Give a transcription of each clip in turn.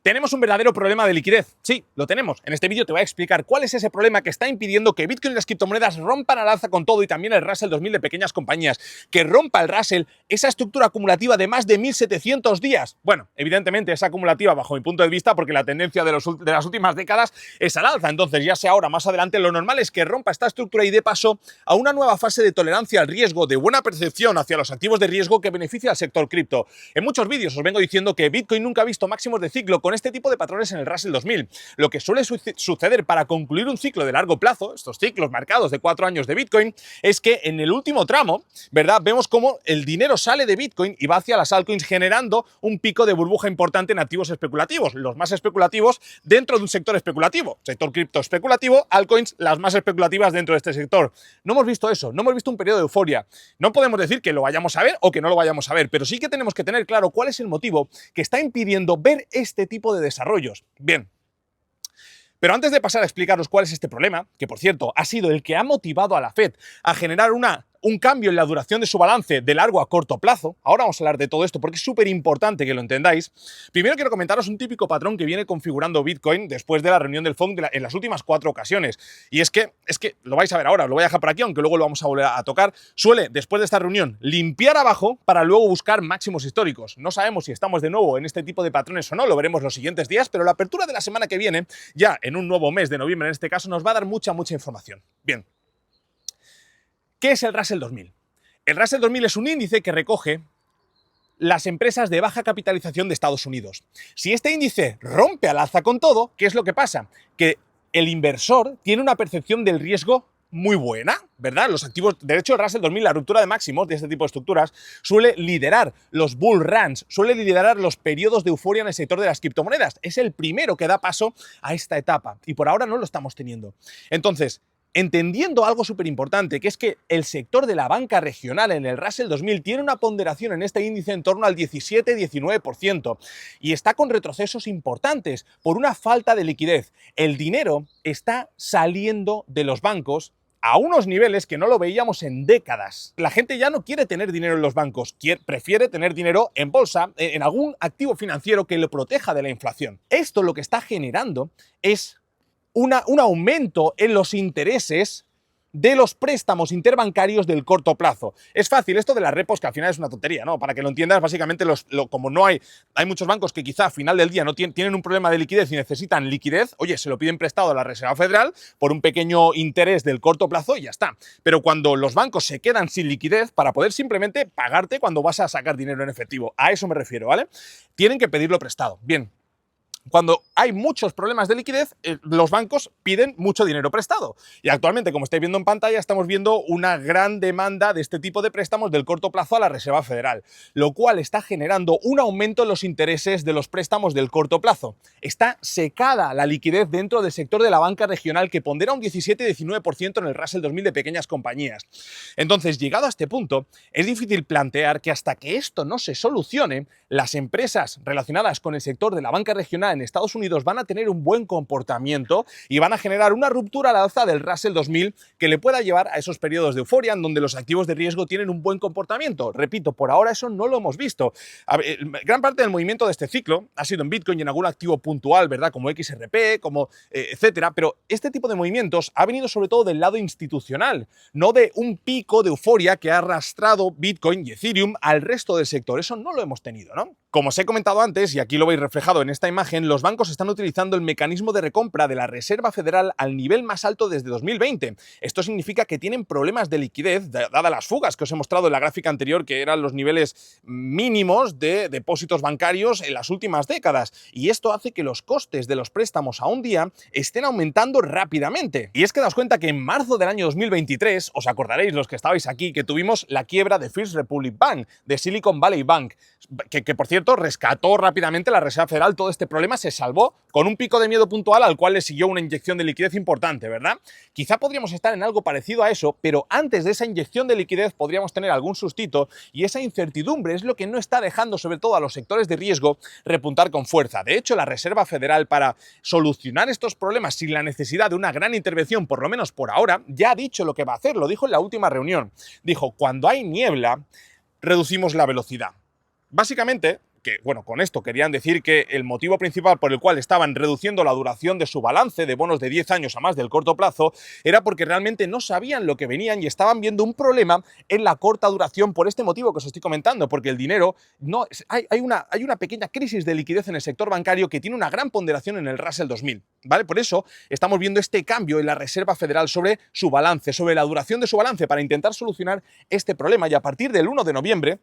Tenemos un verdadero problema de liquidez. Sí, lo tenemos. En este vídeo te voy a explicar cuál es ese problema que está impidiendo que Bitcoin y las criptomonedas rompan al alza con todo y también el Russell 2000 de pequeñas compañías. Que rompa el Russell esa estructura acumulativa de más de 1700 días. Bueno, evidentemente es acumulativa bajo mi punto de vista porque la tendencia de las últimas décadas es al alza. Entonces, ya sea ahora más adelante, lo normal es que rompa esta estructura y dé paso a una nueva fase de tolerancia al riesgo, de buena percepción hacia los activos de riesgo que beneficia al sector cripto. En muchos vídeos os vengo diciendo que Bitcoin nunca ha visto máximos de ciclo con este tipo de patrones en el Russell 2000. Lo que suele suceder para concluir un ciclo de largo plazo, estos ciclos marcados de 4 años de Bitcoin, es que en el último tramo, ¿verdad?, vemos cómo el dinero sale de Bitcoin y va hacia las altcoins generando un pico de burbuja importante en activos especulativos, los más especulativos dentro de un sector especulativo. Sector cripto especulativo, altcoins las más especulativas dentro de este sector. No hemos visto eso, no hemos visto un periodo de euforia. No podemos decir que lo vayamos a ver o que no lo vayamos a ver, pero sí que tenemos que tener claro cuál es el motivo que está impidiendo ver este tipo de desarrollos. Bien. Pero antes de pasar a explicaros cuál es este problema, que por cierto ha sido el que ha motivado a la Fed a generar un cambio en la duración de su balance de largo a corto plazo, ahora vamos a hablar de todo esto porque es súper importante que lo entendáis. Primero quiero comentaros un típico patrón que viene configurando Bitcoin después de la reunión del FONC en las últimas 4 ocasiones. Y es que lo vais a ver ahora, lo voy a dejar por aquí, aunque luego lo vamos a volver a tocar. Suele, después de esta reunión, limpiar abajo para luego buscar máximos históricos. No sabemos si estamos de nuevo en este tipo de patrones o no, lo veremos los siguientes días, pero la apertura de la semana que viene, ya en un nuevo mes de noviembre en este caso, nos va a dar mucha información. Bien. ¿Qué es el Russell 2000? El Russell 2000 es un índice que recoge las empresas de baja capitalización de Estados Unidos. Si este índice rompe al alza con todo, ¿qué es lo que pasa? Que el inversor tiene una percepción del riesgo muy buena, ¿verdad? Los activos, de hecho, el Russell 2000, la ruptura de máximos de este tipo de estructuras, suele liderar los bull runs, suele liderar los periodos de euforia en el sector de las criptomonedas. Es el primero que da paso a esta etapa y por ahora no lo estamos teniendo. Entonces, entendiendo algo súper importante, que es que el sector de la banca regional en el Russell 2000 tiene una ponderación en este índice en torno al 17-19% y está con retrocesos importantes por una falta de liquidez. El dinero está saliendo de los bancos a unos niveles que no lo veíamos en décadas. La gente ya no quiere tener dinero en los bancos, prefiere tener dinero en bolsa, en algún activo financiero que lo proteja de la inflación. Esto lo que está generando es un aumento en los intereses de los préstamos interbancarios del corto plazo. Es fácil esto de las repos, que al final es una tontería, ¿no? Para que lo entiendas, básicamente, como no hay muchos bancos que quizá a final del día no tienen un problema de liquidez y necesitan liquidez, oye, se lo piden prestado a la Reserva Federal por un pequeño interés del corto plazo y ya está. Pero cuando los bancos se quedan sin liquidez para poder simplemente pagarte cuando vas a sacar dinero en efectivo, a eso me refiero, ¿vale? Tienen que pedirlo prestado. Bien. Cuando hay muchos problemas de liquidez, los bancos piden mucho dinero prestado. Y actualmente, como estáis viendo en pantalla, estamos viendo una gran demanda de este tipo de préstamos del corto plazo a la Reserva Federal, lo cual está generando un aumento en los intereses de los préstamos del corto plazo. Está secada la liquidez dentro del sector de la banca regional, que pondera un 17-19% en el Russell 2000 de pequeñas compañías. Entonces, llegado a este punto, es difícil plantear que hasta que esto no se solucione, las empresas relacionadas con el sector de la banca regional en Estados Unidos van a tener un buen comportamiento y van a generar una ruptura al alza del Russell 2000 que le pueda llevar a esos periodos de euforia en donde los activos de riesgo tienen un buen comportamiento. Repito, por ahora eso no lo hemos visto. Gran parte del movimiento de este ciclo ha sido en Bitcoin y en algún activo puntual, ¿verdad? Como XRP, como etcétera, pero este tipo de movimientos ha venido sobre todo del lado institucional, no de un pico de euforia que ha arrastrado Bitcoin y Ethereum al resto del sector. Eso no lo hemos tenido, ¿no? Como os he comentado antes, y aquí lo veis reflejado en esta imagen, los bancos están utilizando el mecanismo de recompra de la Reserva Federal al nivel más alto desde 2020. Esto significa que tienen problemas de liquidez, dadas las fugas que os he mostrado en la gráfica anterior, que eran los niveles mínimos de depósitos bancarios en las últimas décadas. Y esto hace que los costes de los préstamos a un día estén aumentando rápidamente. Y es que daos cuenta que en marzo del año 2023, os acordaréis los que estabais aquí, que tuvimos la quiebra de First Republic Bank, de Silicon Valley Bank, que por cierto rescató rápidamente la Reserva Federal. Todo este problema se salvó con un pico de miedo puntual al cual le siguió una inyección de liquidez importante, ¿verdad? Quizá podríamos estar en algo parecido a eso, pero antes de esa inyección de liquidez podríamos tener algún sustito y esa incertidumbre es lo que no está dejando sobre todo a los sectores de riesgo repuntar con fuerza. De hecho, la Reserva Federal, para solucionar estos problemas sin la necesidad de una gran intervención, por lo menos por ahora, ya ha dicho lo que va a hacer, lo dijo en la última reunión. Dijo, cuando hay niebla, reducimos la velocidad. Básicamente, que, bueno, con esto querían decir que el motivo principal por el cual estaban reduciendo la duración de su balance de bonos de 10 años a más del corto plazo era porque realmente no sabían lo que venían y estaban viendo un problema en la corta duración por este motivo que os estoy comentando, porque el dinero no hay una pequeña crisis de liquidez en el sector bancario que tiene una gran ponderación en el Russell 2000, ¿vale? Por eso estamos viendo este cambio en la Reserva Federal sobre su balance, sobre la duración de su balance para intentar solucionar este problema, y a partir del 1 de noviembre,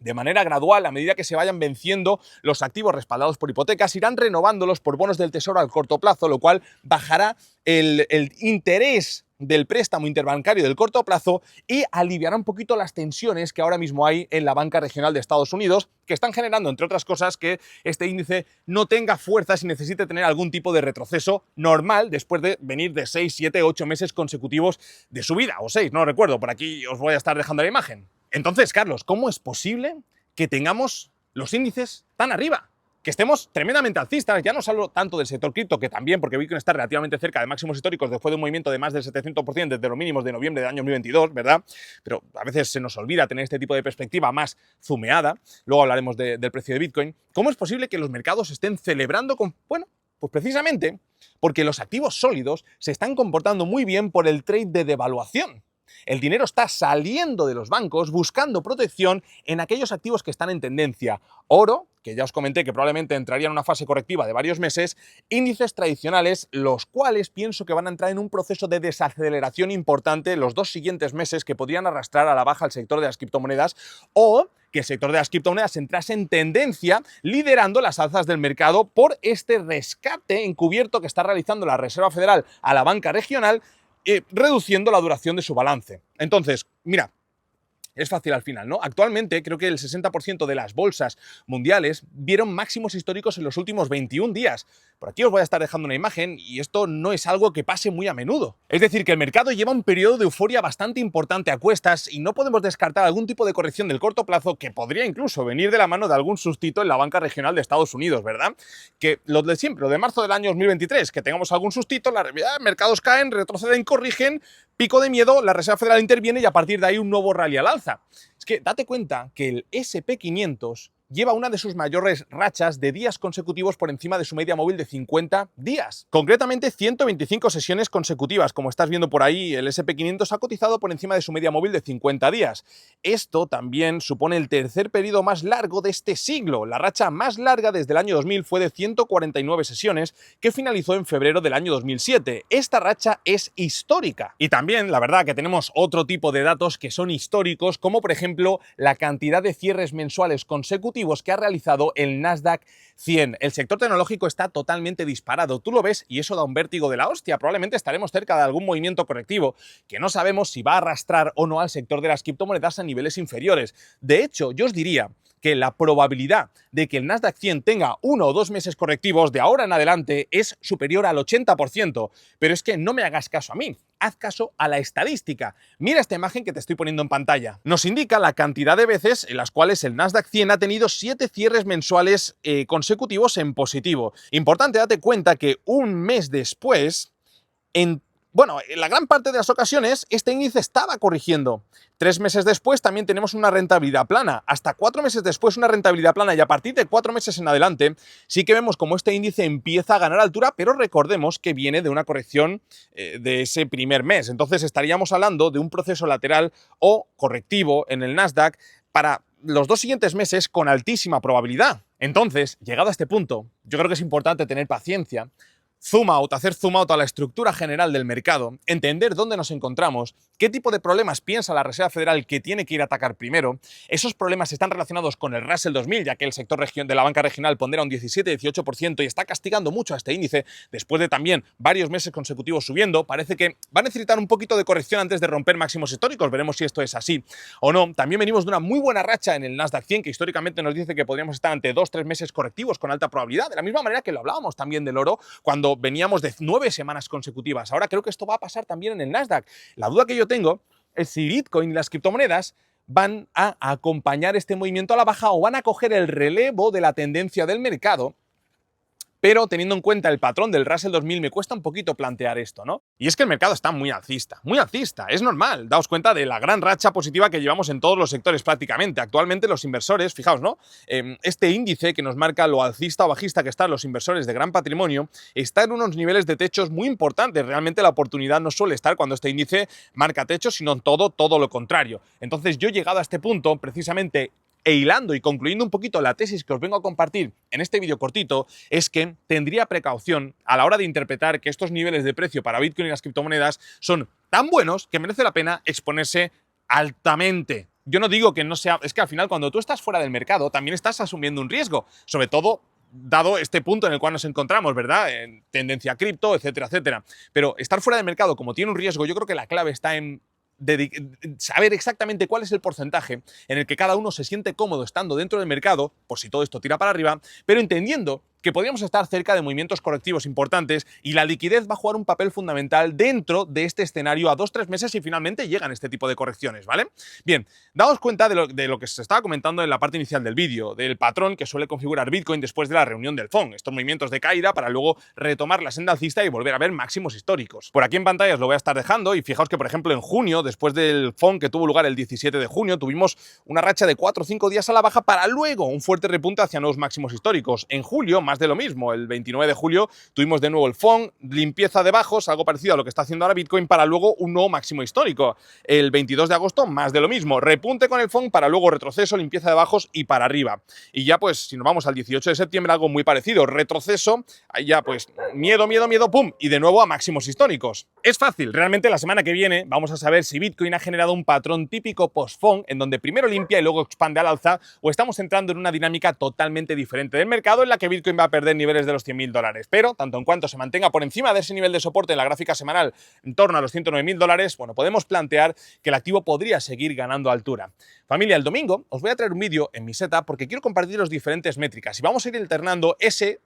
de manera gradual, a medida que se vayan venciendo los activos respaldados por hipotecas, irán renovándolos por bonos del Tesoro al corto plazo, lo cual bajará el interés del préstamo interbancario del corto plazo y aliviará un poquito las tensiones que ahora mismo hay en la banca regional de Estados Unidos, que están generando, entre otras cosas, que este índice no tenga fuerzas y necesite tener algún tipo de retroceso normal después de venir de 6, 7, 8 meses consecutivos de subida, o 6, no recuerdo, por aquí os voy a estar dejando la imagen. Entonces, Carlos, ¿cómo es posible que tengamos los índices tan arriba? Que estemos tremendamente alcistas. Ya no hablo tanto del sector cripto, que también, porque Bitcoin está relativamente cerca de máximos históricos después de un movimiento de más del 700% desde los mínimos de noviembre del año 2022, ¿verdad? Pero a veces se nos olvida tener este tipo de perspectiva más zumeada. Luego hablaremos del precio de Bitcoin. ¿Cómo es posible que los mercados estén celebrando con... Bueno, pues precisamente porque los activos sólidos se están comportando muy bien por el trade de devaluación. El dinero está saliendo de los bancos buscando protección en aquellos activos que están en tendencia. Oro, que ya os comenté que probablemente entraría en una fase correctiva de varios meses, índices tradicionales, los cuales pienso que van a entrar en un proceso de desaceleración importante los 2 siguientes meses que podrían arrastrar a la baja el sector de las criptomonedas, o que el sector de las criptomonedas entrase en tendencia liderando las alzas del mercado por este rescate encubierto que está realizando la Reserva Federal a la banca regional, reduciendo la duración de su balance. Entonces, mira, es fácil al final, ¿no? Actualmente creo que el 60% de las bolsas mundiales vieron máximos históricos en los últimos 21 días. Por aquí os voy a estar dejando una imagen y esto no es algo que pase muy a menudo. Es decir, que el mercado lleva un periodo de euforia bastante importante a cuestas y no podemos descartar algún tipo de corrección del corto plazo que podría incluso venir de la mano de algún sustito en la banca regional de Estados Unidos, ¿verdad? Que lo de siempre, lo de marzo del año 2023, que tengamos algún sustito, la realidad, mercados caen, retroceden, corrigen, pico de miedo, la Reserva Federal interviene y a partir de ahí un nuevo rally al alza. Es que date cuenta que el SP500 lleva una de sus mayores rachas de días consecutivos por encima de su media móvil de 50 días. Concretamente 125 sesiones consecutivas. Como estás viendo por ahí, el SP500 ha cotizado por encima de su media móvil de 50 días. Esto también supone el tercer periodo más largo de este siglo. La racha más larga desde el año 2000 fue de 149 sesiones, que finalizó en febrero del año 2007. Esta racha es histórica. Y también, la verdad, que tenemos otro tipo de datos que son históricos, como por ejemplo la cantidad de cierres mensuales consecutivos que ha realizado el Nasdaq 100. El sector tecnológico está totalmente disparado. Tú lo ves y eso da un vértigo de la hostia. Probablemente estaremos cerca de algún movimiento correctivo que no sabemos si va a arrastrar o no al sector de las criptomonedas a niveles inferiores. De hecho, yo os diría que la probabilidad de que el Nasdaq 100 tenga 1 o 2 meses correctivos de ahora en adelante es superior al 80%. Pero es que no me hagas caso a mí, haz caso a la estadística. Mira esta imagen que te estoy poniendo en pantalla. Nos indica la cantidad de veces en las cuales el Nasdaq 100 ha tenido 7 cierres mensuales consecutivos en positivo. Importante, date cuenta que un mes después, en la gran parte de las ocasiones, este índice estaba corrigiendo. 3 meses después también tenemos una rentabilidad plana. Hasta 4 meses después una rentabilidad plana y a partir de 4 meses en adelante sí que vemos como este índice empieza a ganar altura, pero recordemos que viene de una corrección de ese primer mes. Entonces estaríamos hablando de un proceso lateral o correctivo en el Nasdaq para los 2 siguientes meses con altísima probabilidad. Entonces, llegado a este punto, yo creo que es importante tener paciencia, hacer zoom out a la estructura general del mercado, entender dónde nos encontramos, qué tipo de problemas piensa la Reserva Federal que tiene que ir a atacar primero. Esos problemas están relacionados con el Russell 2000, ya que el sector de la banca regional pondera un 17-18% y está castigando mucho a este índice después de también varios meses consecutivos subiendo. Parece que va a necesitar un poquito de corrección antes de romper máximos históricos. Veremos si esto es así o no. También venimos de una muy buena racha en el Nasdaq 100, que históricamente nos dice que podríamos estar ante 2-3 meses correctivos con alta probabilidad, de la misma manera que lo hablábamos también del oro cuando veníamos de 9 semanas consecutivas. Ahora creo que esto va a pasar también en el Nasdaq. La duda que yo tengo es si Bitcoin y las criptomonedas van a acompañar este movimiento a la baja o van a coger el relevo de la tendencia del mercado, pero teniendo en cuenta el patrón del Russell 2000 me cuesta un poquito plantear esto, ¿no? Y es que el mercado está muy alcista, es normal. Daos cuenta de la gran racha positiva que llevamos en todos los sectores prácticamente. Actualmente los inversores, fijaos, ¿no? Este índice que nos marca lo alcista o bajista que están los inversores de gran patrimonio está en unos niveles de techos muy importantes. Realmente la oportunidad no suele estar cuando este índice marca techos, sino en todo lo contrario. Entonces yo he llegado a este punto precisamente hilando y concluyendo un poquito la tesis que os vengo a compartir en este vídeo cortito, es que tendría precaución a la hora de interpretar que estos niveles de precio para Bitcoin y las criptomonedas son tan buenos que merece la pena exponerse altamente. Yo no digo que no sea... Es que al final cuando tú estás fuera del mercado también estás asumiendo un riesgo, sobre todo dado este punto en el cual nos encontramos, ¿verdad? En tendencia cripto, etcétera, etcétera. Pero estar fuera del mercado como tiene un riesgo, yo creo que la clave está en saber exactamente cuál es el porcentaje en el que cada uno se siente cómodo estando dentro del mercado, por si todo esto tira para arriba, pero entendiendo que podríamos estar cerca de movimientos correctivos importantes y la liquidez va a jugar un papel fundamental dentro de este escenario a 2-3 meses y finalmente llegan este tipo de correcciones, ¿vale? Bien, daos cuenta de lo que se estaba comentando en la parte inicial del vídeo, del patrón que suele configurar Bitcoin después de la reunión del FOMC, estos movimientos de caída para luego retomar la senda alcista y volver a ver máximos históricos. Por aquí en pantalla os lo voy a estar dejando y fijaos que, por ejemplo, en junio, después del FOMC que tuvo lugar el 17 de junio, tuvimos una racha de 4 o 5 días a la baja para luego un fuerte repunte hacia nuevos máximos históricos. En julio, más de lo mismo, el 29 de julio tuvimos de nuevo el FOMC, limpieza de bajos, algo parecido a lo que está haciendo ahora Bitcoin, para luego un nuevo máximo histórico. El 22 de agosto, más de lo mismo, repunte con el FOMC para luego retroceso, limpieza de bajos y para arriba. Y ya pues, si nos vamos al 18 de septiembre, algo muy parecido, retroceso, ahí ya pues miedo, pum, y de nuevo a máximos históricos. Es fácil, realmente la semana que viene vamos a saber si Bitcoin ha generado un patrón típico post-FOMC, en donde primero limpia y luego expande al alza, o estamos entrando en una dinámica totalmente diferente del mercado en la que Bitcoin va a perder niveles de los $100.000. Pero, tanto en cuanto se mantenga por encima de ese nivel de soporte en la gráfica semanal, en torno a los $109.000, bueno, podemos plantear que el activo podría seguir ganando altura. Familia, el domingo os voy a traer un vídeo en mi setup porque quiero compartir las diferentes métricas y vamos a ir alternando ese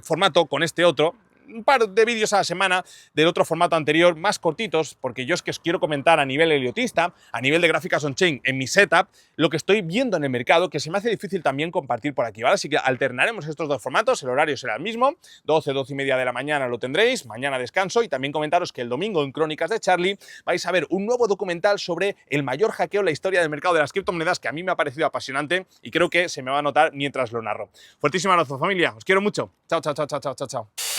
formato con este otro, un par de vídeos a la semana del otro formato anterior, más cortitos, porque yo es que os quiero comentar a nivel heliotista, a nivel de gráficas on-chain, en mi setup, lo que estoy viendo en el mercado, que se me hace difícil también compartir por aquí, ¿vale? Así que alternaremos estos dos formatos, el horario será el mismo, 12 y media de la mañana lo tendréis, mañana descanso, y también comentaros que el domingo en Crónicas de Charlie vais a ver un nuevo documental sobre el mayor hackeo en la historia del mercado de las criptomonedas, que a mí me ha parecido apasionante y creo que se me va a notar mientras lo narro. Fuertísimo abrazo, familia, os quiero mucho. Chao, chao, chao, chao, chao, chao.